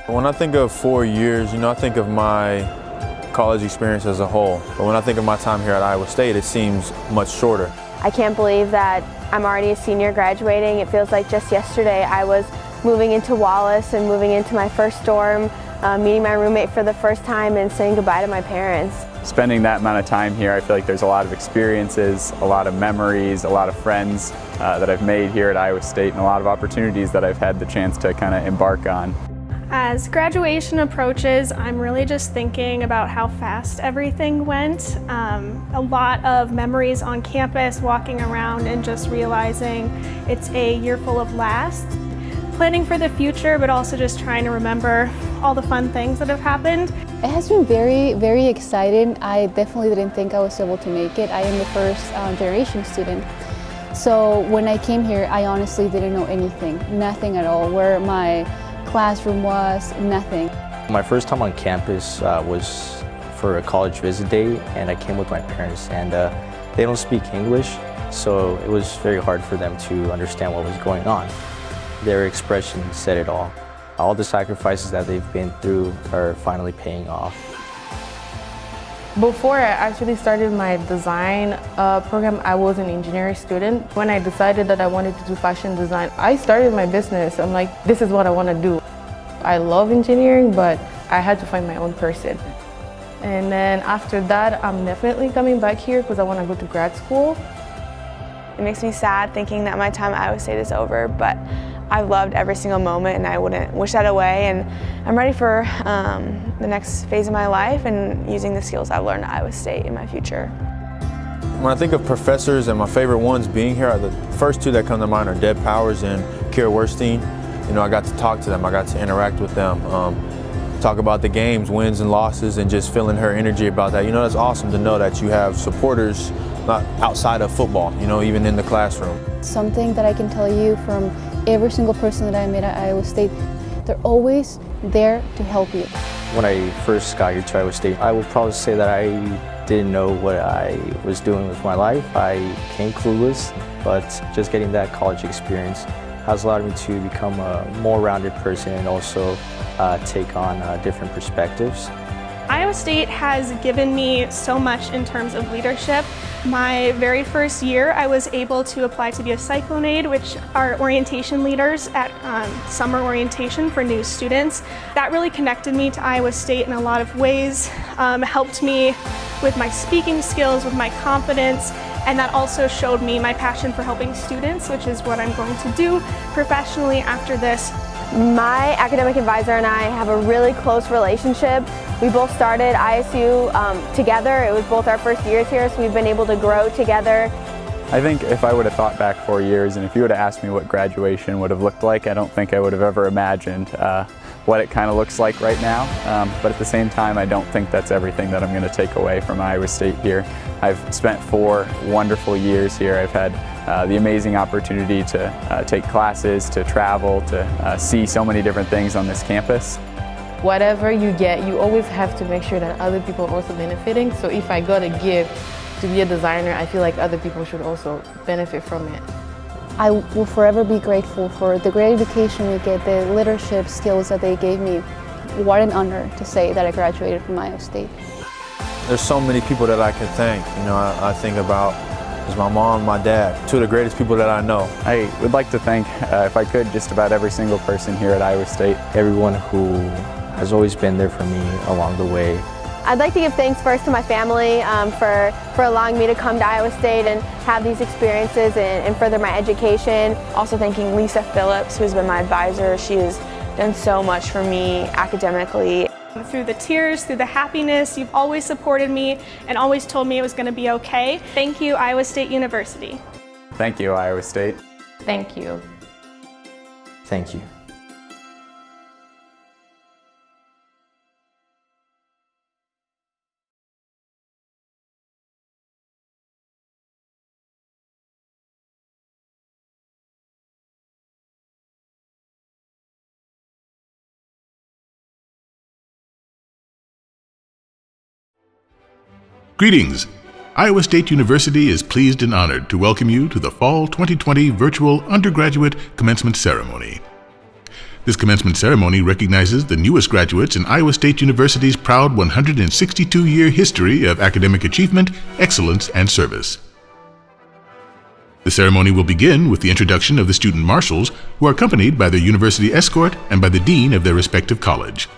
When I think of 4 years, I think of my college experience as a whole. But when I think of my time here at Iowa State, it seems much shorter. I can't believe that I'm already a senior graduating. It feels like just yesterday I was moving into Wallace and moving into my first dorm, meeting my roommate for the first time and saying goodbye to my parents. Spending that amount of time here, I feel like there's a lot of experiences, a lot of memories, a lot of friends that I've made here at Iowa State, and a lot of opportunities that I've had the chance to kind of embark on. As graduation approaches, I'm really just thinking about how fast everything went. A lot of memories on campus, walking around and just realizing it's a year full of laughs. Planning for the future, but also just trying to remember all the fun things that have happened. It has been very, very exciting. I definitely didn't think I was able to make it. I am the first generation student. So when I came here, I honestly didn't know anything, nothing at all. Where my classroom was, nothing. My first time on campus was for a college visit day, and I came with my parents, and they don't speak English, so it was very hard for them to understand what was going on. Their expression said it all. All the sacrifices that they've been through are finally paying off. Before I actually started my design program, I was an engineering student. When I decided that I wanted to do fashion design, I started my business. I'm like, this is what I want to do. I love engineering, but I had to find my own person. And then after that, I'm definitely coming back here because I want to go to grad school. It makes me sad thinking that my time at Iowa State is over, but I've loved every single moment and I wouldn't wish that away, and I'm ready for the next phase of my life and using the skills I've learned at Iowa State in my future. When I think of professors and my favorite ones being here, the first two that come to mind are Deb Powers and Kira Werstein. I got to talk to them, I got to interact with them, talk about the games, wins and losses, and just feeling her energy about that. That's awesome to know that you have supporters not outside of football, even in the classroom. Something that I can tell you from every single person that I met at Iowa State, they're always there to help you. When I first got here to Iowa State, I would probably say that I didn't know what I was doing with my life. I became clueless, but just getting that college experience has allowed me to become a more rounded person and also take on different perspectives. Iowa State has given me so much in terms of leadership. My very first year, I was able to apply to be a Cyclone, which are orientation leaders at summer orientation for new students. That really connected me to Iowa State in a lot of ways, helped me with my speaking skills, with my confidence, and that also showed me my passion for helping students, which is what I'm going to do professionally after this. My academic advisor and I have a really close relationship. We both started ISU together. It was both our first years here, so we've been able to grow together. I think if I would have thought back 4 years and if you would have asked me what graduation would have looked like, I don't think I would have ever imagined what it kind of looks like right now. But at the same time, I don't think that's everything that I'm going to take away from Iowa State here. I've spent 4 wonderful years here. I've had the amazing opportunity to take classes, to travel, to see so many different things on this campus. Whatever you get, you always have to make sure that other people are also benefiting. So if I got a gift to be a designer, I feel like other people should also benefit from it. I will forever be grateful for the great education we get, the leadership skills that they gave me. What an honor to say that I graduated from Iowa State. There's so many people that I can thank. I think about is my mom and my dad, two of the greatest people that I know. I would like to thank, if I could, just about every single person here at Iowa State. Everyone who has always been there for me along the way. I'd like to give thanks first to my family for allowing me to come to Iowa State and have these experiences and further my education. Also thanking Lisa Phillips, who's been my advisor. She has done so much for me academically. Through the tears, through the happiness, you've always supported me and always told me it was going to be okay. Thank you, Iowa State University. Thank you, Iowa State. Thank you. Thank you. Greetings! Iowa State University is pleased and honored to welcome you to the Fall 2020 Virtual Undergraduate Commencement Ceremony. This commencement ceremony recognizes the newest graduates in Iowa State University's proud 162-year history of academic achievement, excellence, and service. The ceremony will begin with the introduction of the student marshals, who are accompanied by their university escort and by the dean of their respective college.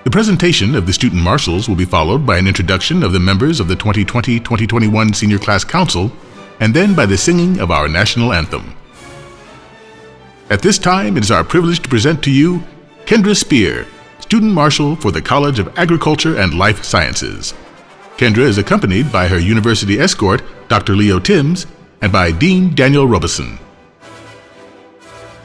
The presentation of the student marshals will be followed by an introduction of the members of the 2020-2021 Senior Class Council, and then by the singing of our national anthem. At this time, it is our privilege to present to you Kendra Spear, Student Marshal for the College of Agriculture and Life Sciences. Kendra is accompanied by her university escort, Dr. Leo Timms, and by Dean Daniel Robeson.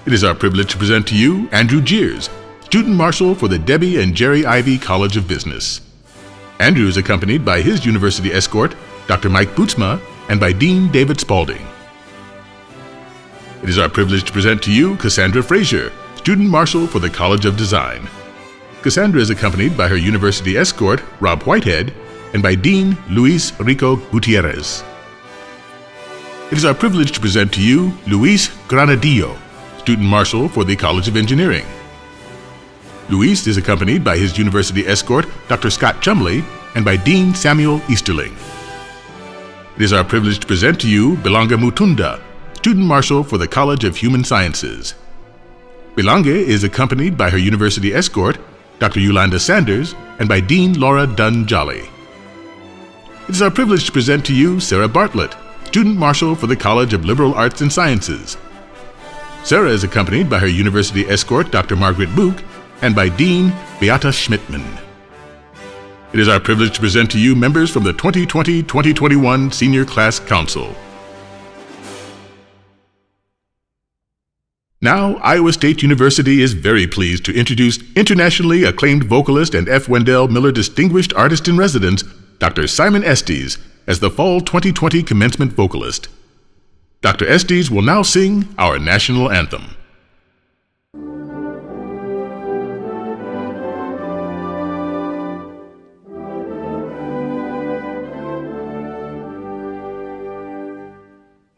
It is our privilege to present to you Andrew Jeers, Student Marshal for the Debbie and Jerry Ivy College of Business. Andrew is accompanied by his university escort, Dr. Mike Bootsma, and by Dean David Spalding. It is our privilege to present to you Cassandra Frazier, Student Marshal for the College of Design. Cassandra is accompanied by her university escort, Rob Whitehead, and by Dean Luis Rico Gutierrez. It is our privilege to present to you Luis Granadillo, Student Marshal for the College of Engineering. Luis is accompanied by his university escort, Dr. Scott Chumley, and by Dean Samuel Easterling. It is our privilege to present to you Bilanga Mutunda, Student Marshal for the College of Human Sciences. Bilanga is accompanied by her university escort, Dr. Yolanda Sanders, and by Dean Laura Dunn-Jolly. It is our privilege to present to you Sarah Bartlett, Student Marshal for the College of Liberal Arts and Sciences. Sarah is accompanied by her university escort, Dr. Margaret Book, and by Dean Beata Schmidtman. It is our privilege to present to you members from the 2020-2021 Senior Class Council. Now, Iowa State University is very pleased to introduce internationally acclaimed vocalist and F. Wendell Miller Distinguished Artist in Residence, Dr. Simon Estes, as the Fall 2020 Commencement vocalist. Dr. Estes will now sing our national anthem.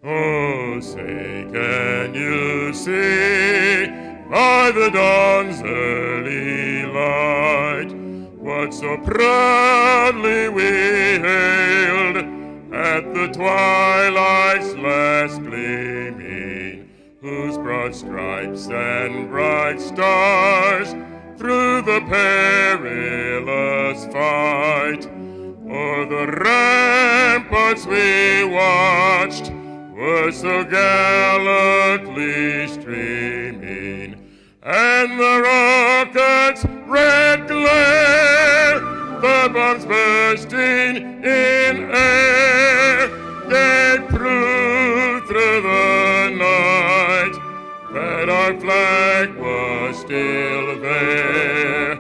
Oh, say, can you see by the dawn's early light what so proudly we hailed at the twilight's last gleaming, whose broad stripes and bright stars through the perilous fight o'er the ramparts we watched were so gallantly streaming, and the rocket's red glare, the bombs bursting in air, gave proof through the night that our flag was still there.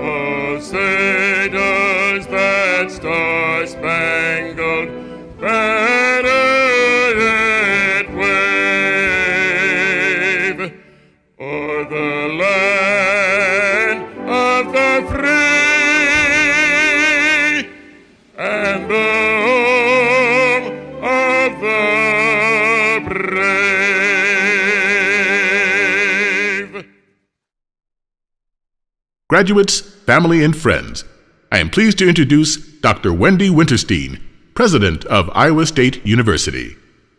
Oh, say does that star-spangled banner yet wave o'er the land of the free and the home of the brave. Graduates, family, and friends, I am pleased to introduce Dr. Wendy Winterstein, President of Iowa State University.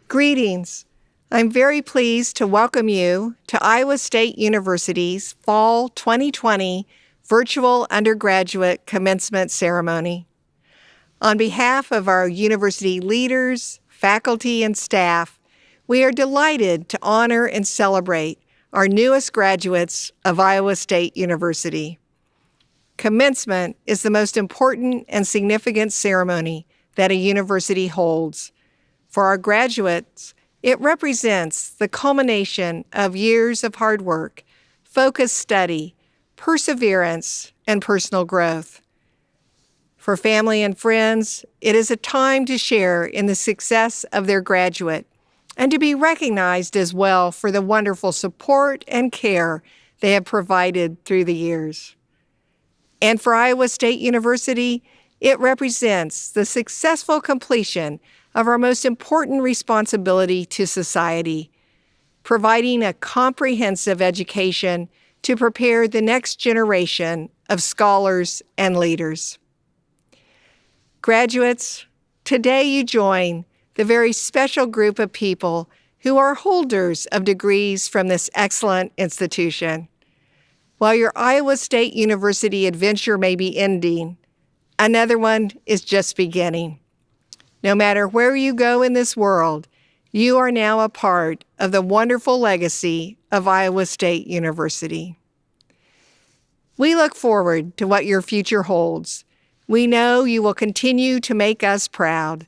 Greetings. I'm very pleased to welcome you to Iowa State University's Fall 2020 Virtual Undergraduate Commencement Ceremony. On behalf of our university leaders, faculty, and staff, we are delighted to honor and celebrate our newest graduates of Iowa State University. Commencement is the most important and significant ceremony that a university holds. For our graduates, it represents the culmination of years of hard work, focused study, perseverance, and personal growth. For family and friends, it is a time to share in the success of their graduate and to be recognized as well for the wonderful support and care they have provided through the years. And for Iowa State University, it represents the successful completion of our most important responsibility to society, providing a comprehensive education to prepare the next generation of scholars and leaders. Graduates, today you join the very special group of people who are holders of degrees from this excellent institution. While your Iowa State University adventure may be ending, another one is just beginning. No matter where you go in this world, you are now a part of the wonderful legacy of Iowa State University. We look forward to what your future holds. We know you will continue to make us proud.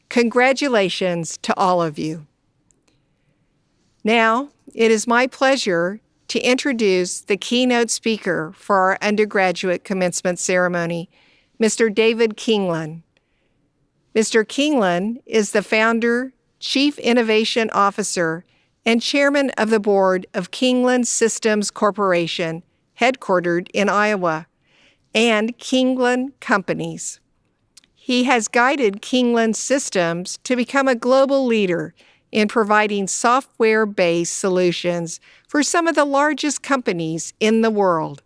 Congratulations to all of you. Now, it is my pleasure to introduce the keynote speaker for our undergraduate commencement ceremony, Mr. David Kingland. Mr. Kingland is the founder, Chief Innovation Officer, and Chairman of the Board of Kingland Systems Corporation, headquartered in Iowa, and Kingland Companies. He has guided Kingland Systems to become a global leader in providing software-based solutions for some of the largest companies in the world.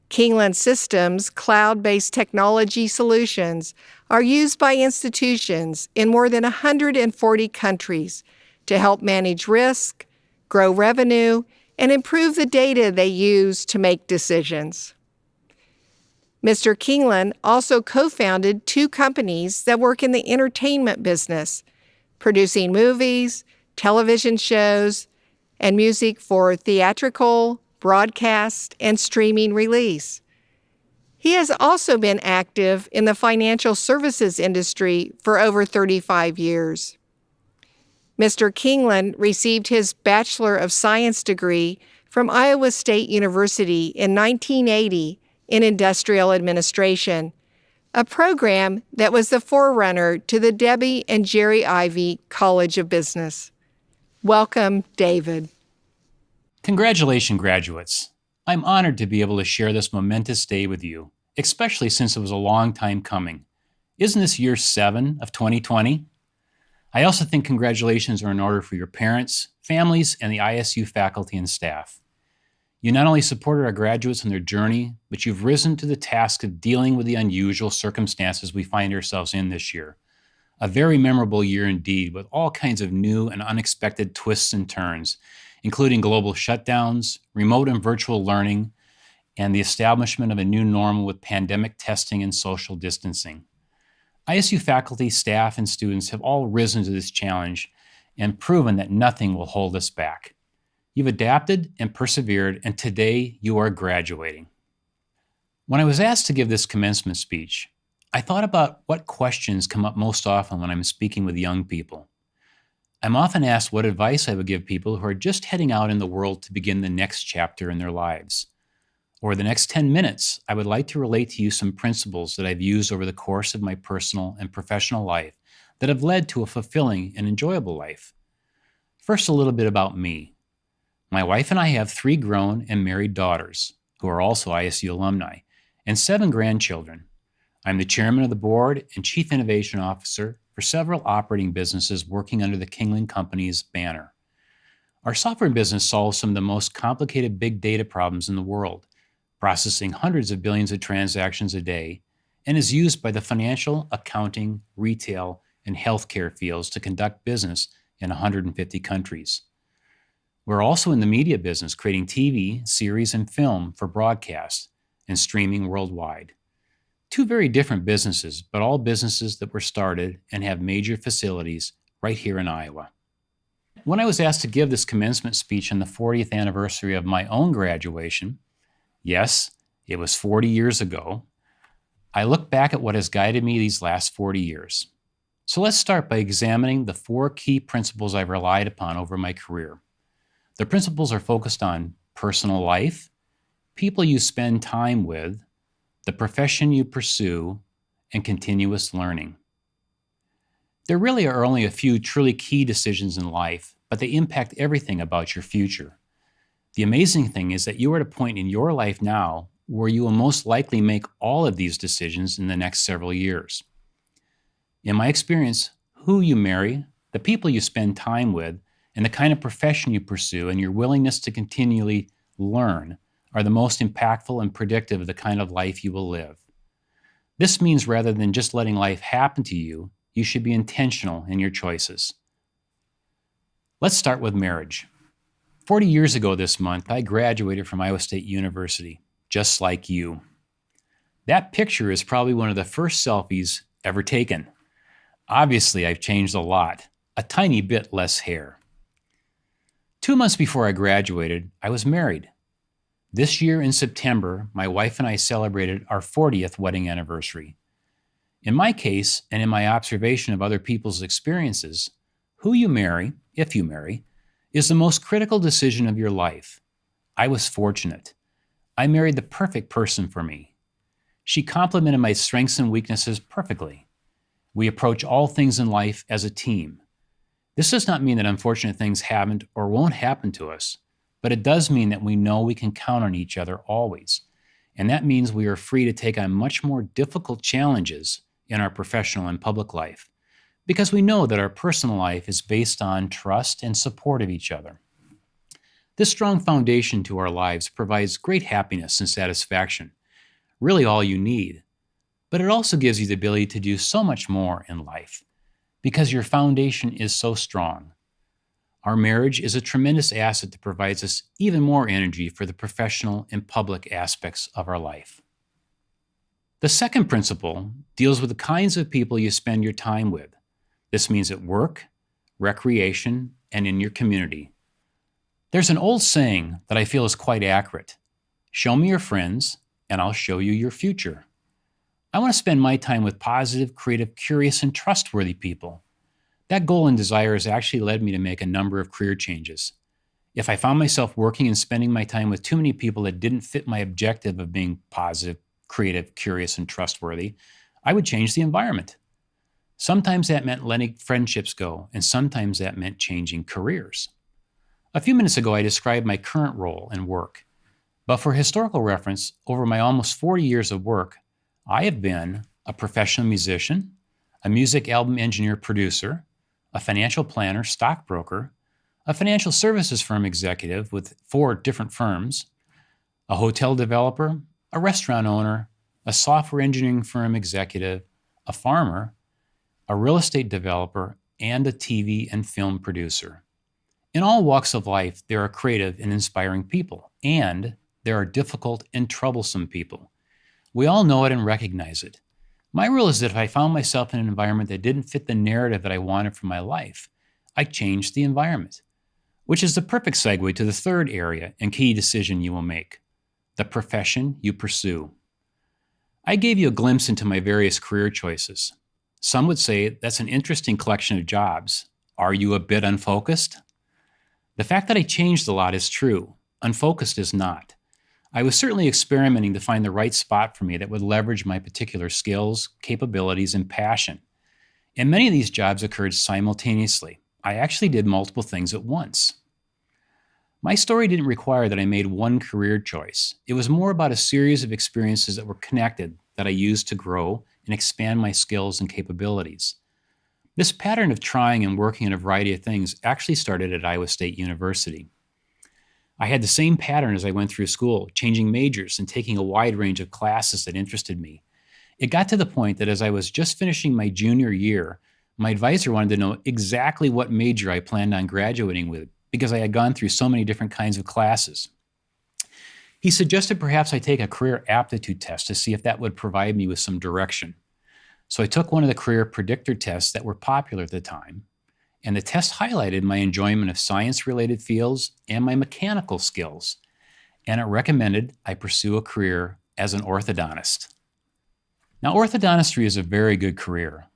Kingland Systems' cloud-based technology solutions are used by institutions in more than 140 countries to help manage risk, grow revenue, and improve the data they use to make decisions. Mr. Kingland also co-founded 2 companies that work in the entertainment business, producing movies, television shows, and music for theatrical, broadcast, and streaming release. He has also been active in the financial services industry for over 35 years. Mr. Kingland received his Bachelor of Science degree from Iowa State University in 1980 in Industrial Administration, a program that was the forerunner to the Debbie and Jerry Ivy College of Business. Welcome, David. Congratulations, graduates. I'm honored to be able to share this momentous day with you, especially since it was a long time coming. Isn't this year 7 of 2020? I also think congratulations are in order for your parents, families, and the ISU faculty and staff. You not only supported our graduates on their journey, but you've risen to the task of dealing with the unusual circumstances we find ourselves in this year. A very memorable year indeed, with all kinds of new and unexpected twists and turns, including global shutdowns, remote and virtual learning, and the establishment of a new normal with pandemic testing and social distancing. ISU faculty, staff, and students have all risen to this challenge and proven that nothing will hold us back. You've adapted and persevered, and today you are graduating. When I was asked to give this commencement speech, I thought about what questions come up most often when I'm speaking with young people. I'm often asked what advice I would give people who are just heading out in the world to begin the next chapter in their lives. Over the next 10 minutes, I would like to relate to you some principles that I've used over the course of my personal and professional life that have led to a fulfilling and enjoyable life. First, a little bit about me. My wife and I have 3 grown and married daughters, who are also ISU alumni, and 7 grandchildren. I'm the chairman of the board and chief innovation officer for several operating businesses working under the Kingland Companies banner. Our software business solves some of the most complicated big data problems in the world, processing hundreds of billions of transactions a day, and is used by the financial, accounting, retail, and healthcare fields to conduct business in 150 countries. We're also in the media business, creating TV, series, and film for broadcast and streaming worldwide. 2 very different businesses, but all businesses that were started and have major facilities right here in Iowa. When I was asked to give this commencement speech on the 40th anniversary of my own graduation, yes, it was 40 years ago, I look back at what has guided me these last 40 years. So let's start by examining the 4 key principles I've relied upon over my career. The principles are focused on personal life, people you spend time with, the profession you pursue, and continuous learning. There really are only a few truly key decisions in life, but they impact everything about your future. The amazing thing is that you are at a point in your life now where you will most likely make all of these decisions in the next several years. In my experience, who you marry, the people you spend time with, and the kind of profession you pursue and your willingness to continually learn are the most impactful and predictive of the kind of life you will live. This means rather than just letting life happen to you, you should be intentional in your choices. Let's start with marriage. 40 years ago this month, I graduated from Iowa State University, just like you. That picture is probably one of the first selfies ever taken. Obviously, I've changed a lot, a tiny bit less hair. 2 months before I graduated, I was married. This year in September, my wife and I celebrated our 40th wedding anniversary. In my case, and in my observation of other people's experiences, who you marry, if you marry, is the most critical decision of your life. I was fortunate. I married the perfect person for me. She complemented my strengths and weaknesses perfectly. We approach all things in life as a team. This does not mean that unfortunate things haven't or won't happen to us, but it does mean that we know we can count on each other always. And that means we are free to take on much more difficult challenges in our professional and public life, because we know that our personal life is based on trust and support of each other. This strong foundation to our lives provides great happiness and satisfaction, really all you need. But it also gives you the ability to do so much more in life because your foundation is so strong. Our marriage is a tremendous asset that provides us even more energy for the professional and public aspects of our life. The second principle deals with the kinds of people you spend your time with. This means at work, recreation, and in your community. There's an old saying that I feel is quite accurate. Show me your friends, and I'll show you your future. I want to spend my time with positive, creative, curious, and trustworthy people. That goal and desire has actually led me to make a number of career changes. If I found myself working and spending my time with too many people that didn't fit my objective of being positive, creative, curious, and trustworthy, I would change the environment. Sometimes that meant letting friendships go, and sometimes that meant changing careers. A few minutes ago, I described my current role and work. But for historical reference, over my almost 40 years of work, I have been a professional musician, a music album engineer producer, a financial planner, stockbroker, a financial services firm executive with 4 different firms, a hotel developer, a restaurant owner, a software engineering firm executive, a farmer, a real estate developer, and a TV and film producer. In all walks of life, there are creative and inspiring people, and there are difficult and troublesome people. We all know it and recognize it. My rule is that if I found myself in an environment that didn't fit the narrative that I wanted for my life, I changed the environment, which is the perfect segue to the third area and key decision you will make, the profession you pursue. I gave you a glimpse into my various career choices. Some would say that's an interesting collection of jobs. Are you a bit unfocused? The fact that I changed a lot is true. Unfocused is not. I was certainly experimenting to find the right spot for me that would leverage my particular skills, capabilities, and passion. And many of these jobs occurred simultaneously. I actually did multiple things at once. My story didn't require that I made one career choice. It was more about a series of experiences that were connected that I used to grow and expand my skills and capabilities. This pattern of trying and working in a variety of things actually started at Iowa State University. I had the same pattern as I went through school, changing majors and taking a wide range of classes that interested me. It got to the point that as I was just finishing my junior year, my advisor wanted to know exactly what major I planned on graduating with because I had gone through so many different kinds of classes. He suggested perhaps I take a career aptitude test to see if that would provide me with some direction. So I took one of the career predictor tests that were popular at the time, and the test highlighted my enjoyment of science-related fields and my mechanical skills, and it recommended I pursue a career as an orthodontist. Now, orthodontistry is a very good career,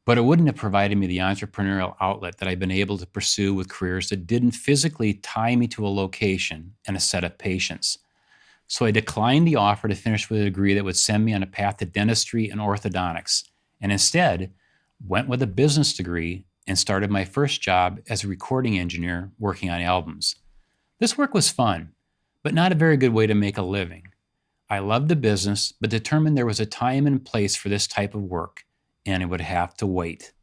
but it wouldn't have provided me the entrepreneurial outlet that I've been able to pursue with careers that didn't physically tie me to a location and a set of patients. So I declined the offer to finish with a degree that would send me on a path to dentistry and orthodontics, and instead went with a business degree and started my first job as a recording engineer working on albums. This work was fun, but not a very good way to make a living. I loved the business, but determined there was a time and place for this type of work, and it would have to wait.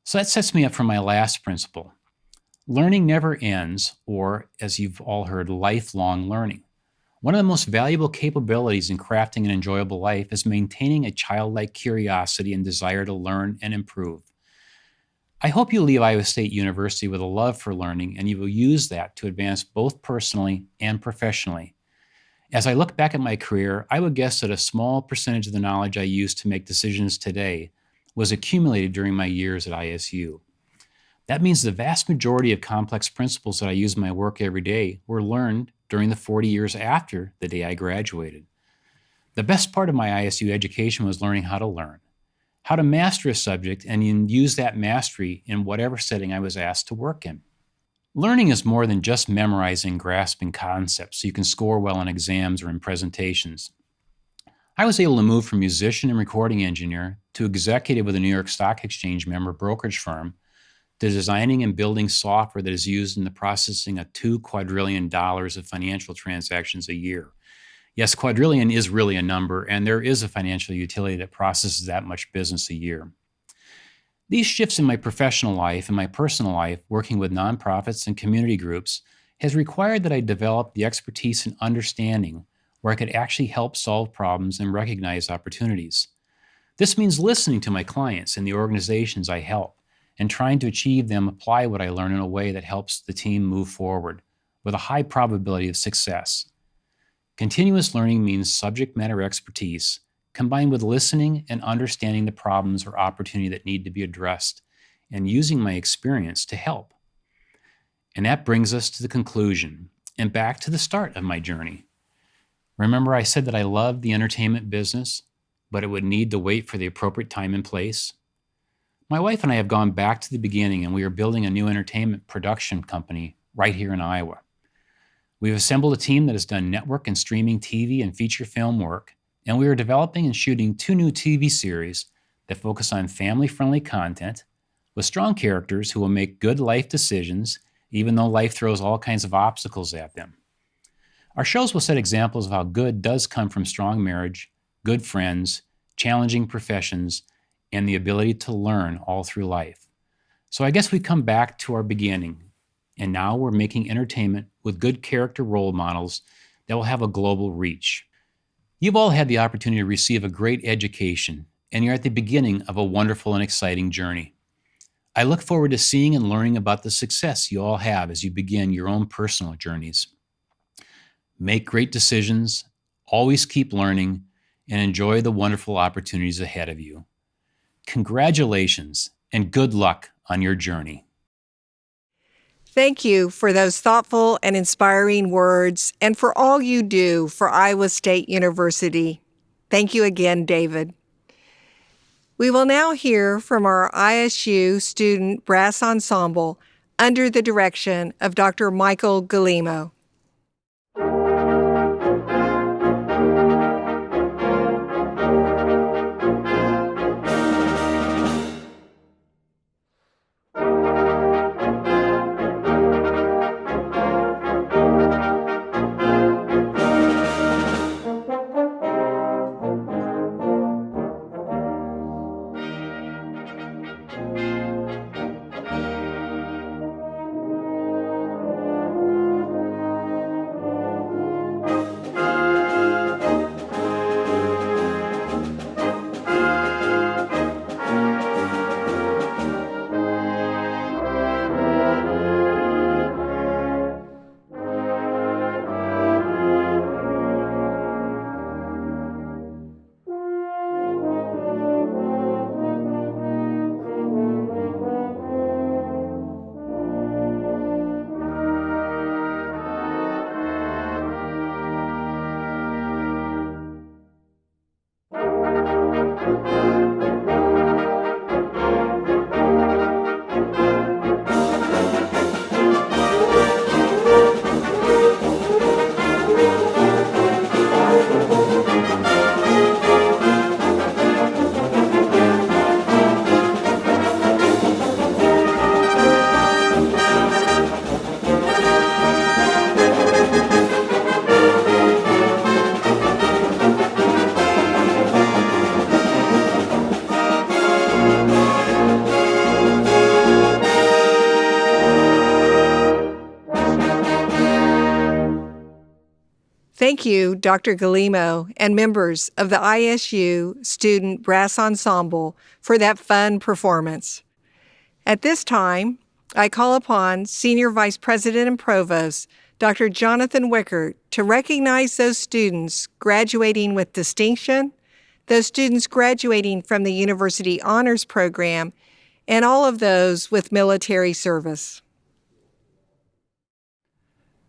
So that sets me up for my last principle. Learning never ends, or, as you've all heard, lifelong learning. One of the most valuable capabilities in crafting an enjoyable life is maintaining a childlike curiosity and desire to learn and improve. I hope you leave Iowa State University with a love for learning, and you will use that to advance both personally and professionally. As I look back at my career, I would guess that a small percentage of the knowledge I use to make decisions today was accumulated during my years at ISU. That means the vast majority of complex principles that I use in my work every day were learned during the 40 years after the day I graduated. The best part of my ISU education was learning how to learn, how to master a subject, and use that mastery in whatever setting I was asked to work in. Learning is more than just memorizing and grasping concepts so you can score well in exams or in presentations. I was able to move from musician and recording engineer to executive with a New York Stock Exchange member brokerage firm to designing and building software that is used in the processing of $2 quadrillion of financial transactions a year. Yes, quadrillion is really a number, and there is a financial utility that processes that much business a year. These shifts in my professional life and my personal life, working with nonprofits and community groups, has required that I develop the expertise and understanding where I could actually help solve problems and recognize opportunities. This means listening to my clients and the organizations I help and trying to achieve them apply what I learn in a way that helps the team move forward with a high probability of success. Continuous learning means subject matter expertise combined with listening and understanding the problems or opportunity that need to be addressed and using my experience to help. And that brings us to the conclusion and back to the start of my journey. Remember, I said that I loved the entertainment business, but it would need to wait for the appropriate time and place. My wife and I have gone back to the beginning, and we are building a new entertainment production company right here in Iowa. We've assembled a team that has done network and streaming TV and feature film work, and we are developing and shooting 2 new TV series that focus on family-friendly content with strong characters who will make good life decisions even though life throws all kinds of obstacles at them. Our shows will set examples of how good does come from strong marriage, good friends, challenging professions, and the ability to learn all through life. So I guess we come back to our beginning, and now we're making entertainment with good character role models that will have a global reach. You've all had the opportunity to receive a great education, and you're at the beginning of a wonderful and exciting journey. I look forward to seeing and learning about the success you all have as you begin your own personal journeys. Make great decisions, always keep learning, and enjoy the wonderful opportunities ahead of you. Congratulations and good luck on your journey. Thank you for those thoughtful and inspiring words and for all you do for Iowa State University. Thank you again, David. We will now hear from our ISU Student Brass Ensemble under the direction of Dr. Michael Galimo. Thank you, Dr. Galimo, and members of the ISU Student Brass Ensemble for that fun performance. At this time, I call upon Senior Vice President and Provost, Dr. Jonathan Wickert, to recognize those students graduating with distinction, those students graduating from the University Honors Program, and all of those with military service.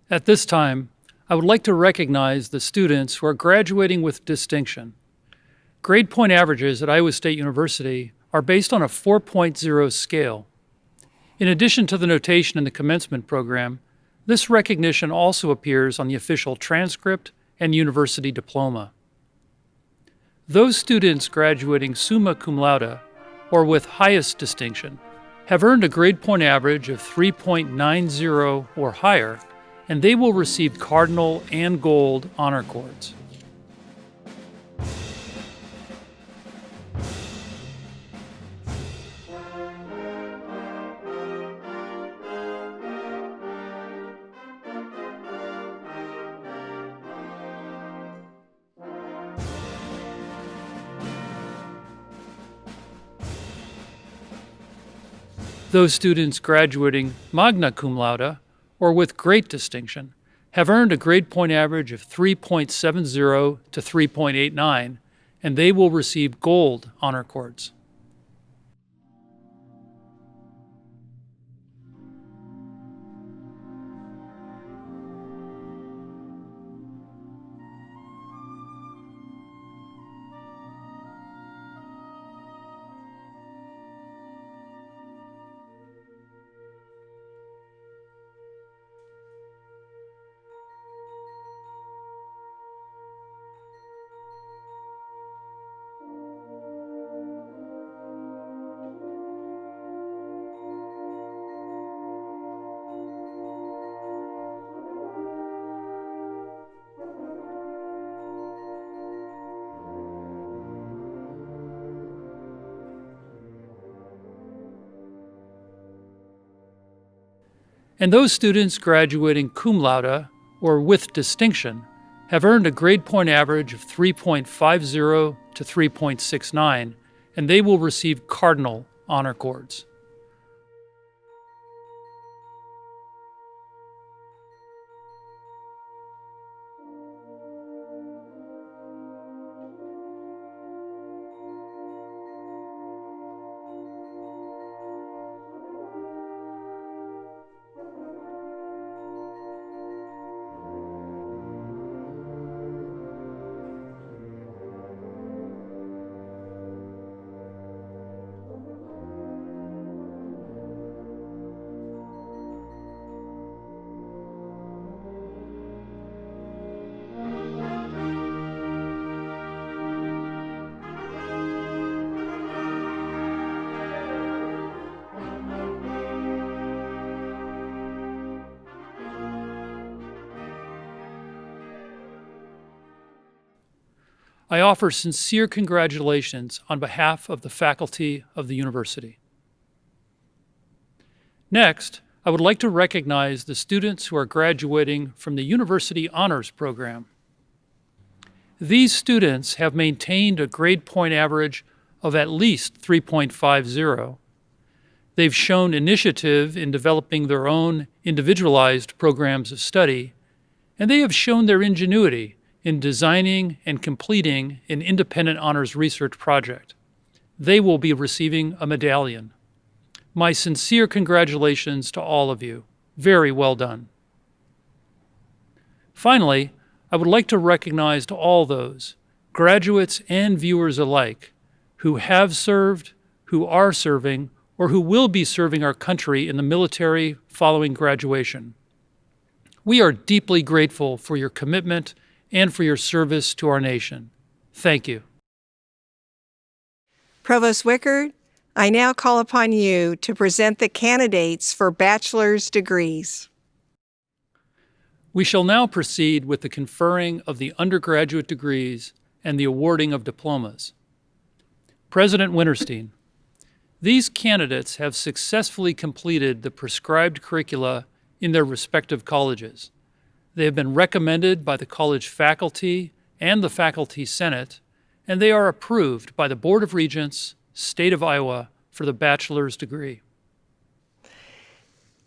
At this time, I would like to recognize the students who are graduating with distinction. Grade point averages at Iowa State University are based on a 4.0 scale. In addition to the notation in the commencement program, this recognition also appears on the official transcript and university diploma. Those students graduating summa cum laude, or with highest distinction, have earned a grade point average of 3.90 or higher, and they will receive cardinal and gold honor cords. Those students graduating magna cum laude, or with great distinction, have earned a grade point average of 3.70 to 3.89, and they will receive gold honor cords. And those students graduating cum laude, or with distinction, have earned a grade point average of 3.50 to 3.69, and they will receive cardinal honor cords. I offer sincere congratulations on behalf of the faculty of the university. Next, I would like to recognize the students who are graduating from the University Honors Program. These students have maintained a grade point average of at least 3.50. They've shown initiative in developing their own individualized programs of study, and they have shown their ingenuity in designing and completing an independent honors research project. They will be receiving a medallion. My sincere congratulations to all of you. Very well done. Finally, I would like to recognize to all those, graduates and viewers alike, who have served, who are serving, or who will be serving our country in the military following graduation. We are deeply grateful for your commitment and for your service to our nation. Thank you. Provost Wickert, I now call upon you to present the candidates for bachelor's degrees. We shall now proceed with the conferring of the undergraduate degrees and the awarding of diplomas. President Winterstein, these candidates have successfully completed the prescribed curricula in their respective colleges. They have been recommended by the college faculty and the Faculty Senate, and they are approved by the Board of Regents, State of Iowa, for the bachelor's degree.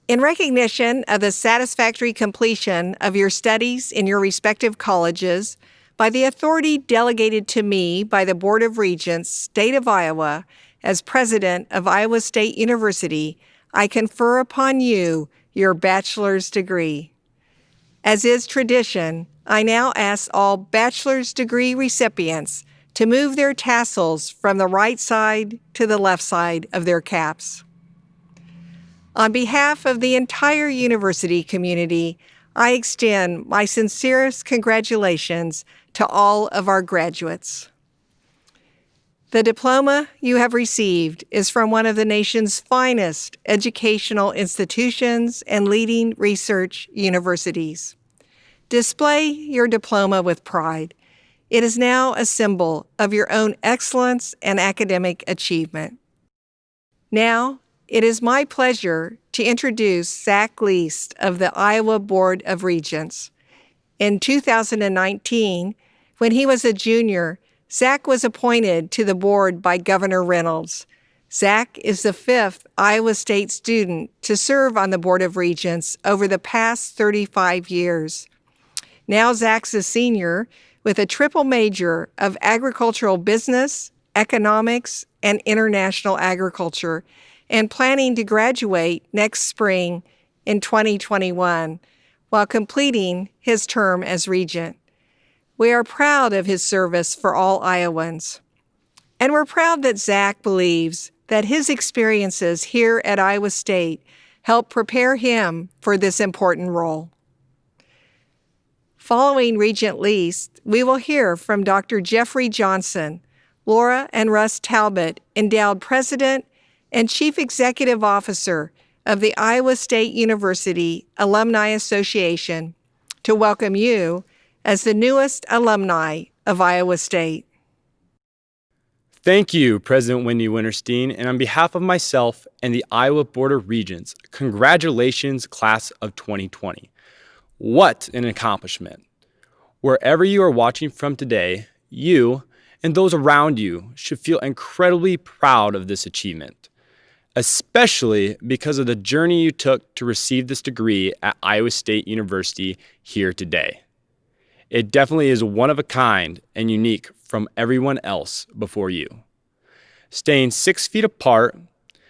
In recognition of the satisfactory completion of your studies in your respective colleges, by the authority delegated to me by the Board of Regents, State of Iowa, as president of Iowa State University, I confer upon you your bachelor's degree. As is tradition, I now ask all bachelor's degree recipients to move their tassels from the right side to the left side of their caps. On behalf of the entire university community, I extend my sincerest congratulations to all of our graduates. The diploma you have received is from one of the nation's finest educational institutions and leading research universities. Display your diploma with pride. It is now a symbol of your own excellence and academic achievement. Now, it is my pleasure to introduce Zach Least of the Iowa Board of Regents. In 2019, when he was a junior, Zach was appointed to the board by Governor Reynolds. Zach is the fifth Iowa State student to serve on the Board of Regents over the past 35 years. Now Zach's a senior with a triple major of agricultural business, economics, and international agriculture, and planning to graduate next spring in 2021 while completing his term as regent. We are proud of his service for all Iowans. And we're proud that Zach believes that his experiences here at Iowa State help prepare him for this important role. Following Regent Least, we will hear from Dr. Jeffrey Johnson, Laura and Russ Talbot, endowed president and chief executive officer of the Iowa State University Alumni Association, to welcome you as the newest alumni of Iowa State. Thank you, President Wendy Winterstein, and on behalf of myself and the Iowa Board of Regents, congratulations, class of 2020. What an accomplishment. Wherever you are watching from today, you and those around you should feel incredibly proud of this achievement, especially because of the journey you took to receive this degree at Iowa State University here today. It definitely is one of a kind and unique from everyone else before you. Staying 6 feet apart,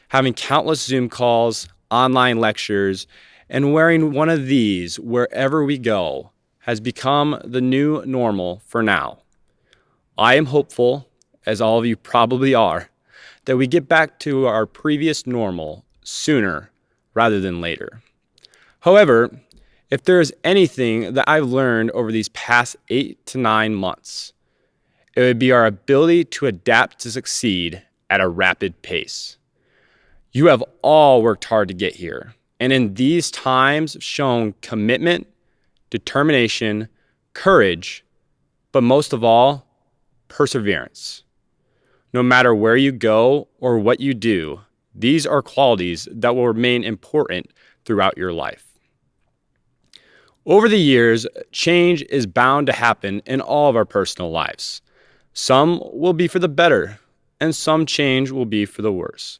having countless Zoom calls, online lectures, and wearing one of these wherever we go has become the new normal for now. I am hopeful, as all of you probably are, that we get back to our previous normal sooner rather than later. However, if there is anything that I've learned over these past 8 to 9 months, it would be our ability to adapt to succeed at a rapid pace. You have all worked hard to get here, and in these times shown commitment, determination, courage, but most of all, perseverance. No matter where you go or what you do, these are qualities that will remain important throughout your life. Over the years, change is bound to happen in all of our personal lives. Some will be for the better, and some change will be for the worse.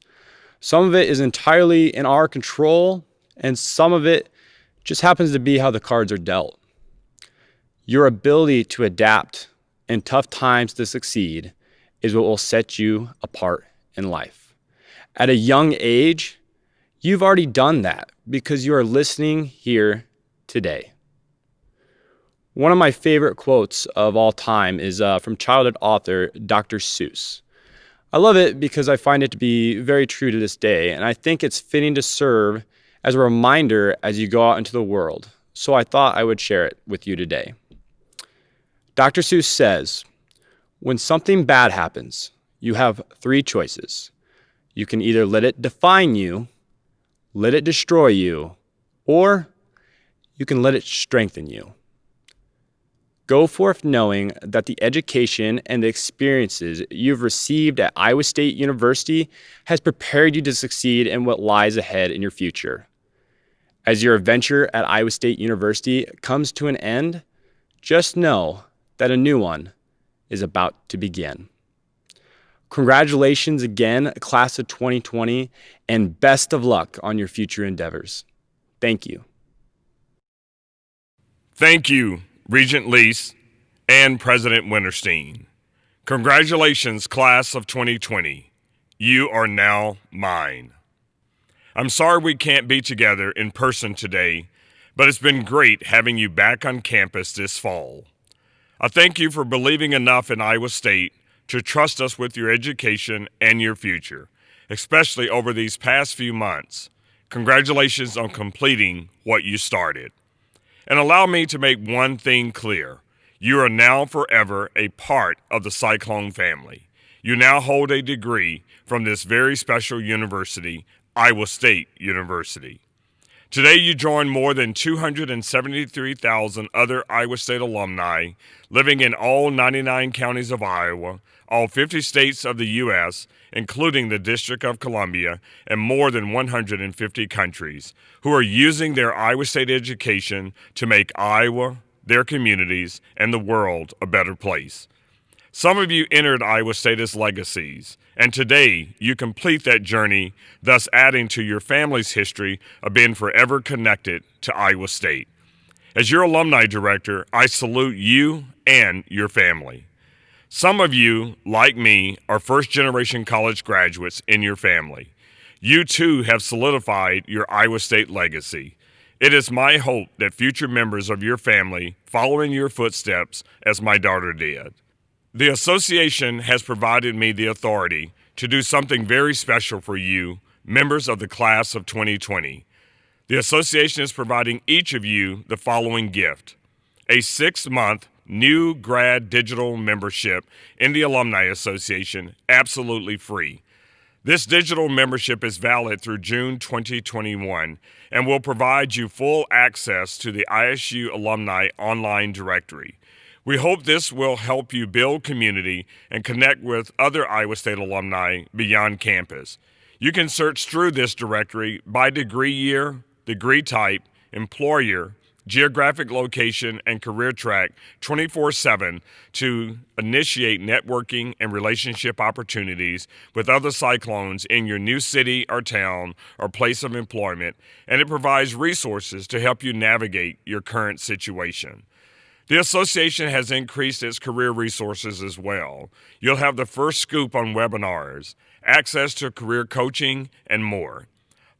Some of it is entirely in our control, and some of it just happens to be how the cards are dealt. Your ability to adapt in tough times to succeed is what will set you apart in life. At a young age, you've already done that because you are listening here today. One of my favorite quotes of all time is from childhood author Dr. Seuss. I love it because I find it to be very true to this day, and I think it's fitting to serve as a reminder as you go out into the world. So I thought I would share it with you today. Dr. Seuss says, when something bad happens, you have 3 choices. You can either let it define you, let it destroy you, or you can let it strengthen you. Go forth knowing that the education and the experiences you've received at Iowa State University has prepared you to succeed in what lies ahead in your future. As your adventure at Iowa State University comes to an end, just know that a new one is about to begin. Congratulations again, class of 2020, and best of luck on your future endeavors. Thank you. Thank you, Regent Lease and President Winterstein. Congratulations, class of 2020. You are now mine. I'm sorry we can't be together in person today, but it's been great having you back on campus this fall. I thank you for believing enough in Iowa State to trust us with your education and your future, especially over these past few months. Congratulations on completing what you started. And allow me to make one thing clear. You are now forever a part of the Cyclone family. You now hold a degree from this very special university, Iowa State University. Today you join more than 273,000 other Iowa State alumni living in all 99 counties of Iowa, all 50 states of the U.S., including the District of Columbia, and more than 150 countries, who are using their Iowa State education to make Iowa, their communities, and the world a better place. Some of you entered Iowa State as legacies, and today you complete that journey, thus adding to your family's history of being forever connected to Iowa State. As your alumni director, I salute you and your family. Some of you, like me, are first-generation college graduates in your family. You too have solidified your Iowa State legacy. It is my hope that future members of your family follow in your footsteps as my daughter did. The association has provided me the authority to do something very special for you, members of the class of 2020. The association is providing each of you the following gift: a 6-month new grad digital membership in the Alumni Association, absolutely free. This digital membership is valid through June 2021 and will provide you full access to the ISU Alumni online directory. We hope this will help you build community and connect with other Iowa State alumni beyond campus. You can search through this directory by degree year, degree type, employer, geographic location, and career track 24/7 to initiate networking and relationship opportunities with other Cyclones in your new city or town or place of employment, and it provides resources to help you navigate your current situation. The association has increased its career resources as well. You'll have the first scoop on webinars, access to career coaching, and more.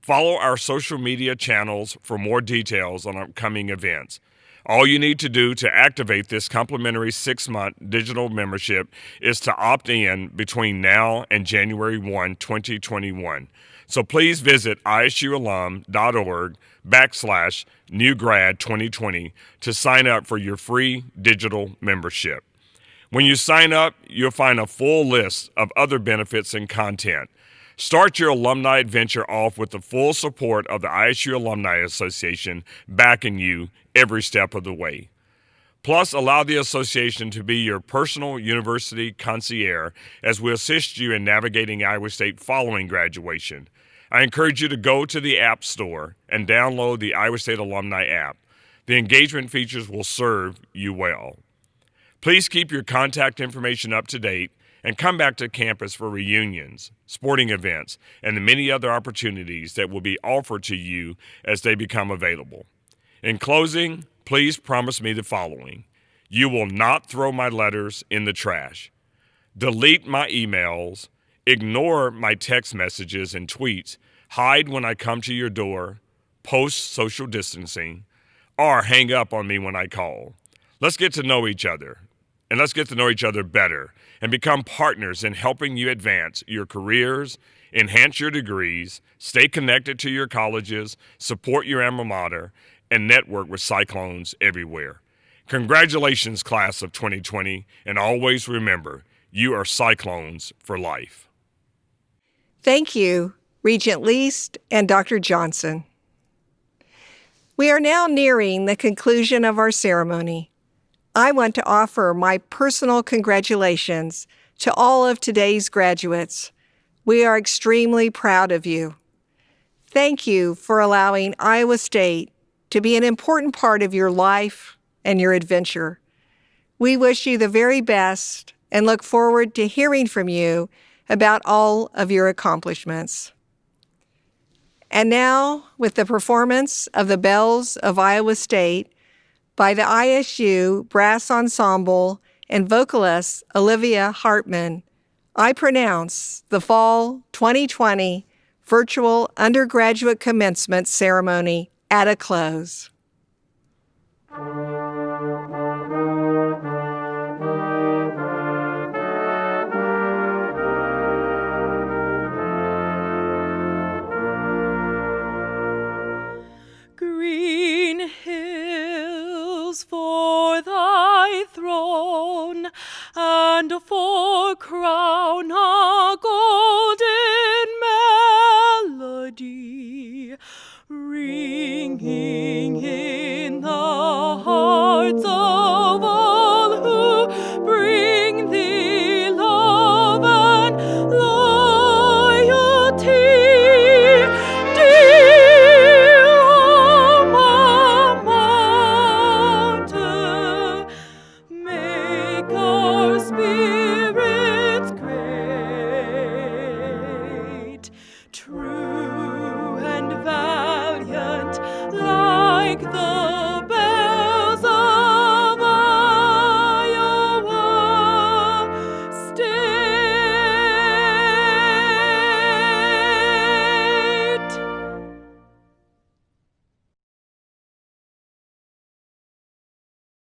Follow our social media channels for more details on upcoming events. All you need to do to activate this complimentary 6-month digital membership is to opt in between now and January 1, 2021. So please visit isualum.org/newgrad2020 to sign up for your free digital membership. When you sign up, you'll find a full list of other benefits and content. Start your alumni adventure off with the full support of the ISU Alumni Association backing you every step of the way. Plus, allow the association to be your personal university concierge as we assist you in navigating Iowa State following graduation. I encourage you to go to the App Store and download the Iowa State Alumni app. The engagement features will serve you well. Please keep your contact information up to date and come back to campus for reunions, sporting events, and the many other opportunities that will be offered to you as they become available. In closing, please promise me the following. You will not throw my letters in the trash, delete my emails, ignore my text messages and tweets, hide when I come to your door, post social distancing, or hang up on me when I call. Let's get to know each other, and let's get to know each other better and become partners in helping you advance your careers, enhance your degrees, stay connected to your colleges, support your alma mater, and network with Cyclones everywhere. Congratulations, class of 2020, and always remember, you are Cyclones for life. Thank you, Regent Least and Dr. Johnson. We are now nearing the conclusion of our ceremony. I want to offer my personal congratulations to all of today's graduates. We are extremely proud of you. Thank you for allowing Iowa State to be an important part of your life and your adventure. We wish you the very best and look forward to hearing from you about all of your accomplishments. And now, with the performance of the Bells of Iowa State by the ISU Brass Ensemble and vocalist Olivia Hartman, I pronounce the Fall 2020 Virtual Undergraduate Commencement Ceremony at a close. Green hills for thy throne, and for crown a golden melody ringing